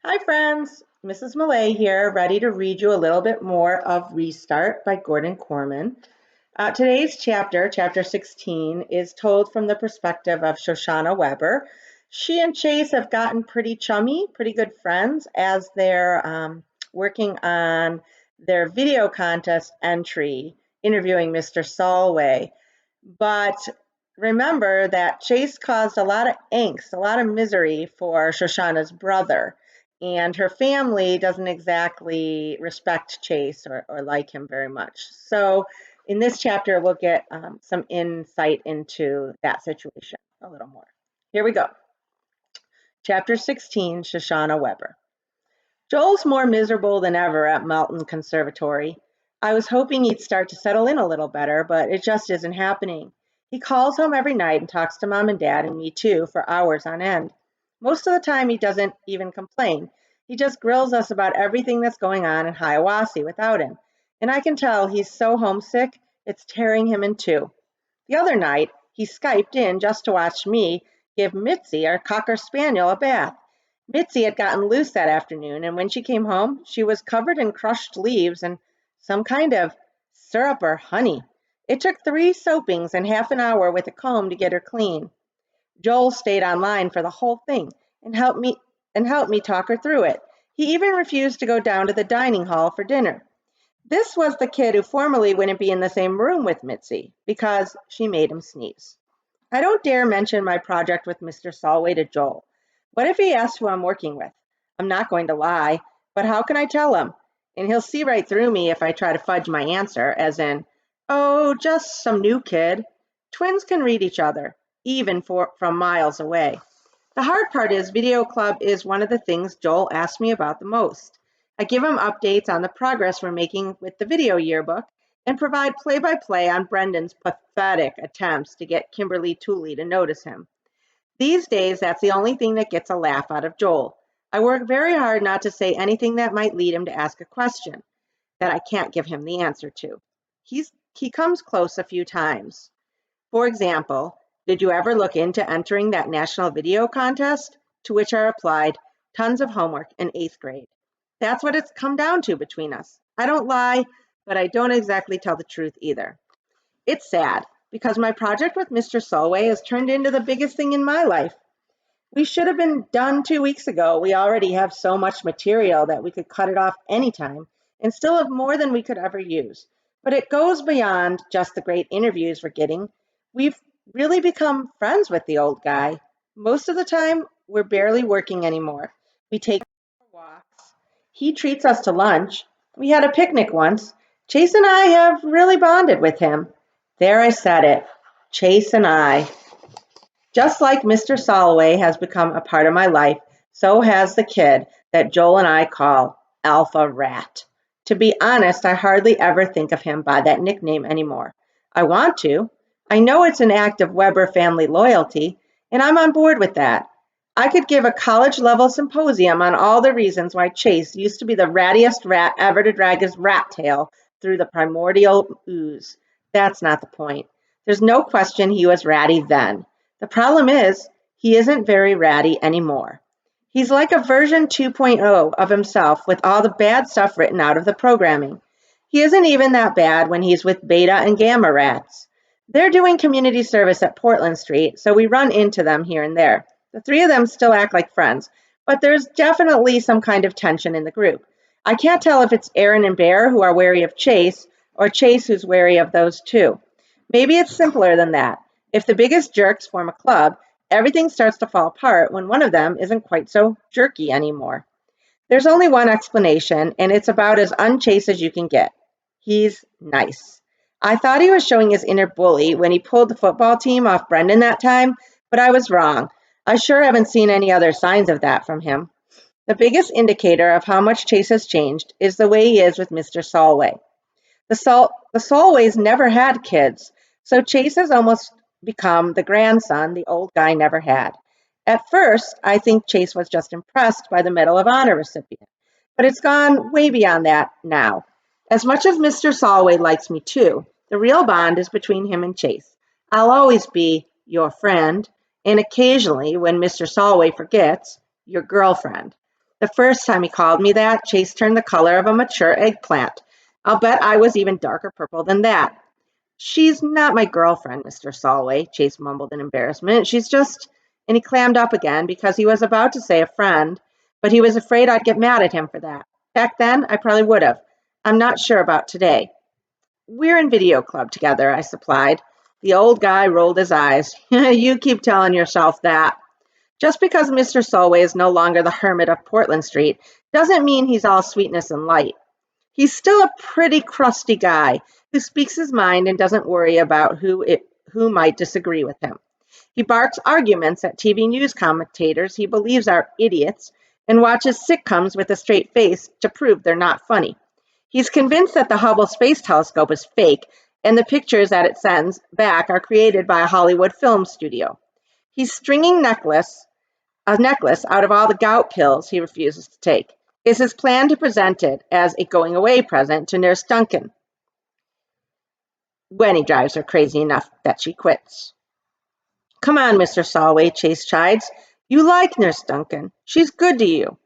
Hi, friends. Mrs. Millay here, ready to read you a little bit more of Restart by Gordon Korman. Today's chapter, chapter 16, is told from the perspective of Shoshonna Weber. She and Chase have gotten pretty chummy, pretty good friends as they're working on their video contest entry, interviewing Mr. Solway. But remember that Chase caused a lot of angst, a lot of misery for Shoshana's brother. And her family doesn't exactly respect Chase or like him very much. So, in this chapter, we'll get some insight into that situation a little more. Here we go. Chapter 16, Shoshonna Weber. Joel's more miserable than ever at Melton Conservatory. I was hoping he'd start to settle in a little better, but it just isn't happening. He calls home every night and talks to Mom and Dad and me too for hours on end. Most of the time, he doesn't even complain. He just grills us about everything that's going on in Hiawassee without him. And I can tell he's so homesick, it's tearing him in two. The other night, he Skyped in just to watch me give Mitzi, our Cocker Spaniel, a bath. Mitzi had gotten loose that afternoon, and when she came home, she was covered in crushed leaves and some kind of syrup or honey. It took 3 soapings and half an hour with a comb to get her clean. Joel stayed online for the whole thing and helped me talk her through it. He even refused to go down to the dining hall for dinner. This was the kid who formerly wouldn't be in the same room with Mitzi because she made him sneeze. I don't dare mention my project with Mr. Solway to Joel. What if he asks who I'm working with? I'm not going to lie, but how can I tell him? And he'll see right through me if I try to fudge my answer, as in, oh, just some new kid. Twins can read each other, even from miles away. The hard part is Video Club is one of the things Joel asks me about the most. I give him updates on the progress we're making with the video yearbook and provide play-by-play on Brendan's pathetic attempts to get Kimberly Tooley to notice him. These days, that's the only thing that gets a laugh out of Joel. I work very hard not to say anything that might lead him to ask a question that I can't give him the answer to. He comes close a few times. For example, did you ever look into entering that national video contest? To which I replied, tons of homework in 8th grade. That's what it's come down to between us. I don't lie, but I don't exactly tell the truth either. It's sad because my project with Mr. Solway has turned into the biggest thing in my life. We should have been done 2 weeks ago. We already have so much material that we could cut it off anytime and still have more than we could ever use. But it goes beyond just the great interviews we're getting. We've really become friends with the old guy. Most of the time, we're barely working anymore. We take walks. He treats us to lunch. We had a picnic once. Chase and I have really bonded with him. There, I said it. Chase and I. Just like Mr. Solway has become a part of my life, so has the kid that Joel and I call Alpha Rat. To be honest, I hardly ever think of him by that nickname anymore. I want to. I know it's an act of Weber family loyalty, and I'm on board with that. I could give a college level symposium on all the reasons why Chase used to be the rattiest rat ever to drag his rat tail through the primordial ooze. That's not the point. There's no question he was ratty then. The problem is, he isn't very ratty anymore. He's like a version 2.0 of himself with all the bad stuff written out of the programming. He isn't even that bad when he's with Beta and Gamma rats. They're doing community service at Portland Street, so we run into them here and there. The three of them still act like friends, but there's definitely some kind of tension in the group. I can't tell if it's Aaron and Bear who are wary of Chase, or Chase who's wary of those two. Maybe it's simpler than that. If the biggest jerks form a club, everything starts to fall apart when one of them isn't quite so jerky anymore. There's only one explanation, and it's about as unchased as you can get. He's nice. I thought he was showing his inner bully when he pulled the football team off Brendan that time, but I was wrong. I sure haven't seen any other signs of that from him. The biggest indicator of how much Chase has changed is the way he is with Mr. Solway. The Solways never had kids, so Chase has almost become the grandson the old guy never had. At first, I think Chase was just impressed by the Medal of Honor recipient, but it's gone way beyond that now. As much as Mr. Solway likes me too, the real bond is between him and Chase. I'll always be your friend, and occasionally, when Mr. Solway forgets, your girlfriend. The first time he called me that, Chase turned the color of a mature eggplant. I'll bet I was even darker purple than that. She's not my girlfriend, Mr. Solway, Chase mumbled in embarrassment. She's just. And he clammed up again because he was about to say a friend, but he was afraid I'd get mad at him for that. Back then, I probably would have. I'm not sure about today. We're in video club together, I supplied. The old guy rolled his eyes. You keep telling yourself that. Just because Mr. Solway is no longer the hermit of Portland Street doesn't mean he's all sweetness and light. He's still a pretty crusty guy who speaks his mind and doesn't worry about who might disagree with him. He barks arguments at TV news commentators he believes are idiots and watches sitcoms with a straight face to prove they're not funny. He's convinced that the Hubble Space Telescope is fake and the pictures that it sends back are created by a Hollywood film studio. He's stringing a necklace out of all the gout pills he refuses to take. Is his plan to present it as a going-away present to Nurse Duncan when he drives her crazy enough that she quits. Come on, Mr. Solway, Chase chides. You like Nurse Duncan. She's good to you.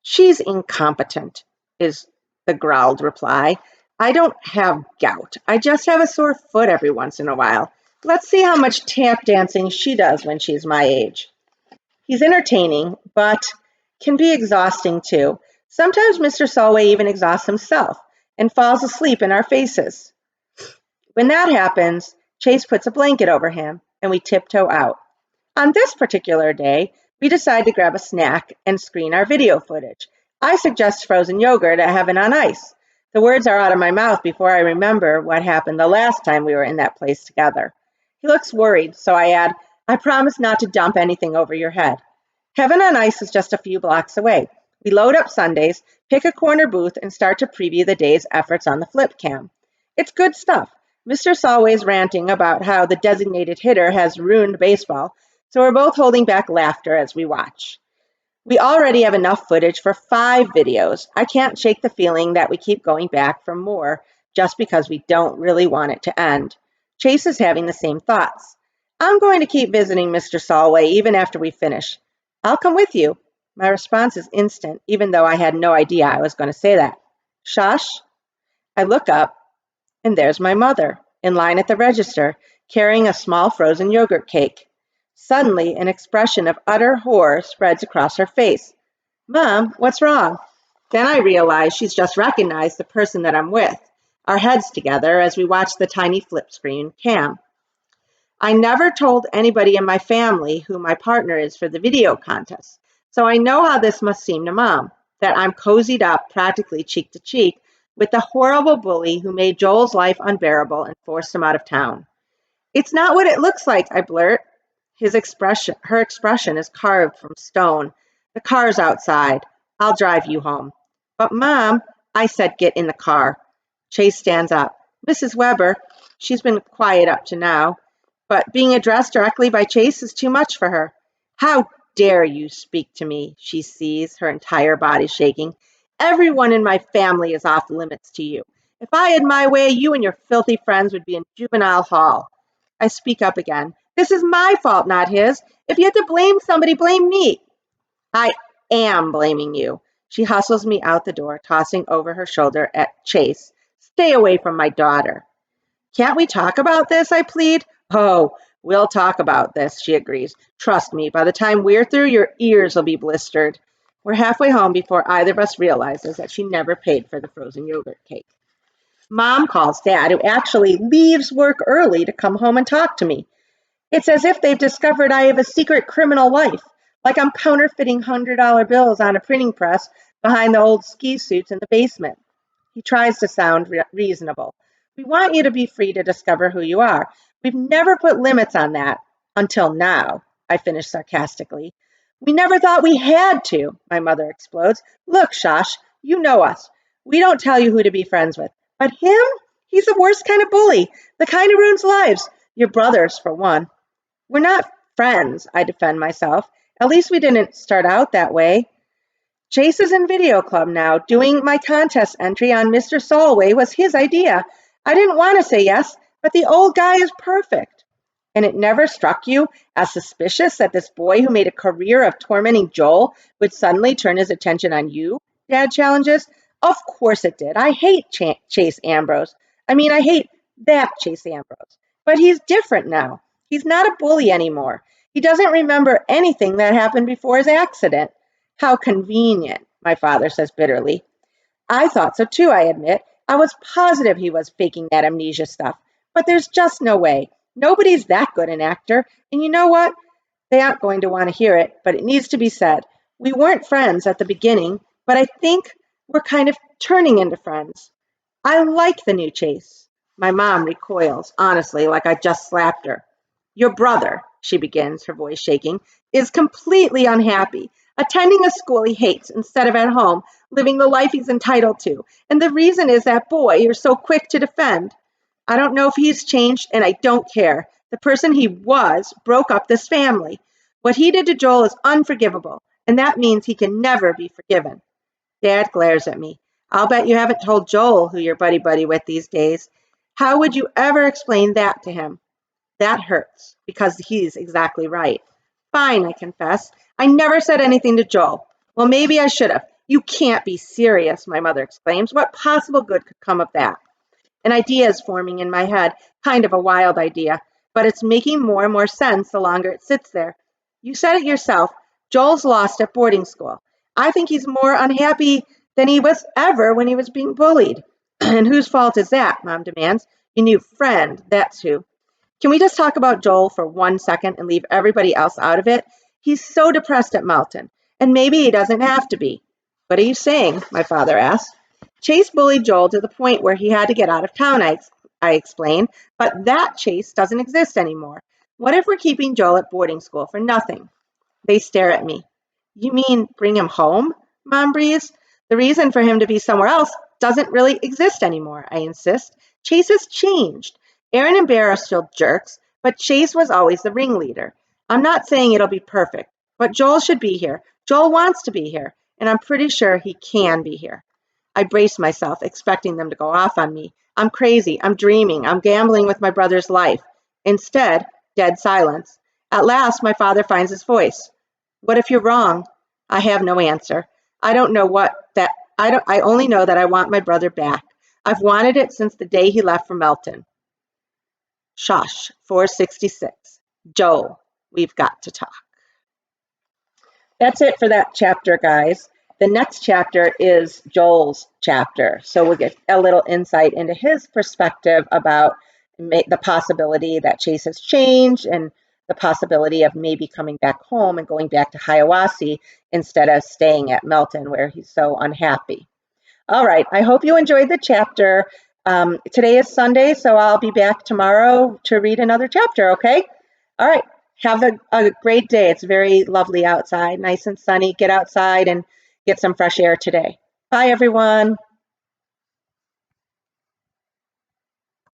She's incompetent, is the growled reply. I don't have gout. I just have a sore foot every once in a while. Let's see how much tap dancing she does when she's my age. He's entertaining, but can be exhausting too. Sometimes Mr. Solway even exhausts himself and falls asleep in our faces. When that happens, Chase puts a blanket over him and we tiptoe out. On this particular day, we decide to grab a snack and screen our video footage. I suggest frozen yogurt at Heaven on Ice. The words are out of my mouth before I remember what happened the last time we were in that place together. He looks worried, so I add, I promise not to dump anything over your head. Heaven on Ice is just a few blocks away. We load up Sundays, pick a corner booth, and start to preview the day's efforts on the flip cam. It's good stuff. Mr. Solway's ranting about how the designated hitter has ruined baseball, so we're both holding back laughter as we watch. We already have enough footage for 5 videos. I can't shake the feeling that we keep going back for more just because we don't really want it to end. Chase is having the same thoughts. I'm going to keep visiting Mr. Solway even after we finish. I'll come with you. My response is instant, even though I had no idea I was going to say that. Shush. I look up, and there's my mother, in line at the register, carrying a small frozen yogurt cake. Suddenly, an expression of utter horror spreads across her face. Mom, what's wrong? Then I realize she's just recognized the person that I'm with, our heads together as we watch the tiny flip screen cam. I never told anybody in my family who my partner is for the video contest, so I know how this must seem to Mom, that I'm cozied up practically cheek to cheek with the horrible bully who made Joel's life unbearable and forced him out of town. It's not what it looks like, I blurt. Her expression is carved from stone. The car's outside. I'll drive you home. But Mom, I said, get in the car. Chase stands up. Mrs. Weber, she's been quiet up to now, but being addressed directly by Chase is too much for her. How dare you speak to me, she sees, her entire body shaking. Everyone in my family is off limits to you. If I had my way, you and your filthy friends would be in juvenile hall. I speak up again. This is my fault, not his. If you had to blame somebody, blame me. I am blaming you. She hustles me out the door, tossing over her shoulder at Chase. Stay away from my daughter. Can't we talk about this? I plead. Oh, we'll talk about this, she agrees. Trust me, by the time we're through, your ears will be blistered. We're halfway home before either of us realizes that she never paid for the frozen yogurt cake. Mom calls Dad, who actually leaves work early to come home and talk to me. It's as if they've discovered I have a secret criminal life, like I'm counterfeiting $100 bills on a printing press behind the old ski suits in the basement. He tries to sound reasonable. We want you to be free to discover who you are. We've never put limits on that until now, I finish sarcastically. We never thought we had to, my mother explodes. Look, Shosh, you know us. We don't tell you who to be friends with. But him? He's the worst kind of bully, the kind who ruins lives. Your brothers, for one. We're not friends, I defend myself. At least we didn't start out that way. Chase is in video club now. Doing my contest entry on Mr. Solway was his idea. I didn't want to say yes, but the old guy is perfect. And it never struck you as suspicious that this boy who made a career of tormenting Joel would suddenly turn his attention on you? Dad challenges. Of course it did. I hate Chase Ambrose. I hate that Chase Ambrose. But he's different now. He's not a bully anymore. He doesn't remember anything that happened before his accident. How convenient, my father says bitterly. I thought so too, I admit. I was positive he was faking that amnesia stuff. But there's just no way. Nobody's that good an actor. And you know what? They aren't going to want to hear it, but it needs to be said. We weren't friends at the beginning, but I think we're kind of turning into friends. I like the new Chase. My mom recoils, honestly, like I just slapped her. Your brother, she begins, her voice shaking, is completely unhappy, attending a school he hates instead of at home, living the life he's entitled to. And the reason is that boy you're so quick to defend. I don't know if he's changed, and I don't care. The person he was broke up this family. What he did to Joel is unforgivable, and that means he can never be forgiven. Dad glares at me. I'll bet you haven't told Joel who you're buddy-buddy with these days. How would you ever explain that to him? That hurts, because he's exactly right. Fine, I confess. I never said anything to Joel. Well, maybe I should have. You can't be serious, my mother exclaims. What possible good could come of that? An idea is forming in my head, kind of a wild idea, but it's making more and more sense the longer it sits there. You said it yourself. Joel's lost at boarding school. I think he's more unhappy than he was ever when he was being bullied. And whose fault is that? Mom demands. Your new friend, that's who. Can we just talk about Joel for 1 second and leave everybody else out of it? He's so depressed at Melton, and maybe he doesn't have to be. What are you saying? My father asked. Chase bullied Joel to the point where he had to get out of town, I explained, but that Chase doesn't exist anymore. What if we're keeping Joel at boarding school for nothing? They stare at me. You mean bring him home? Mom breathes. The reason for him to be somewhere else doesn't really exist anymore, I insist. Chase has changed. Aaron and Bear are still jerks, but Chase was always the ringleader. I'm not saying it'll be perfect, but Joel should be here. Joel wants to be here, and I'm pretty sure he can be here. I brace myself, expecting them to go off on me. I'm crazy. I'm dreaming. I'm gambling with my brother's life. Instead, dead silence. At last, my father finds his voice. What if you're wrong? I have no answer. I don't know what that I only know that I want my brother back. I've wanted it since the day he left for Melton. Shosh, 466. Joel, we've got to talk. That's it for that chapter, guys. The next chapter is Joel's chapter. So we'll get a little insight into his perspective about the possibility that Chase has changed and the possibility of maybe coming back home and going back to Hiawassee instead of staying at Melton where he's so unhappy. All right, I hope you enjoyed the chapter. Today is Sunday, so I'll be back tomorrow to read another chapter, okay? All right, have a great day. It's very lovely outside, nice and sunny. Get outside and get some fresh air today. Bye, everyone.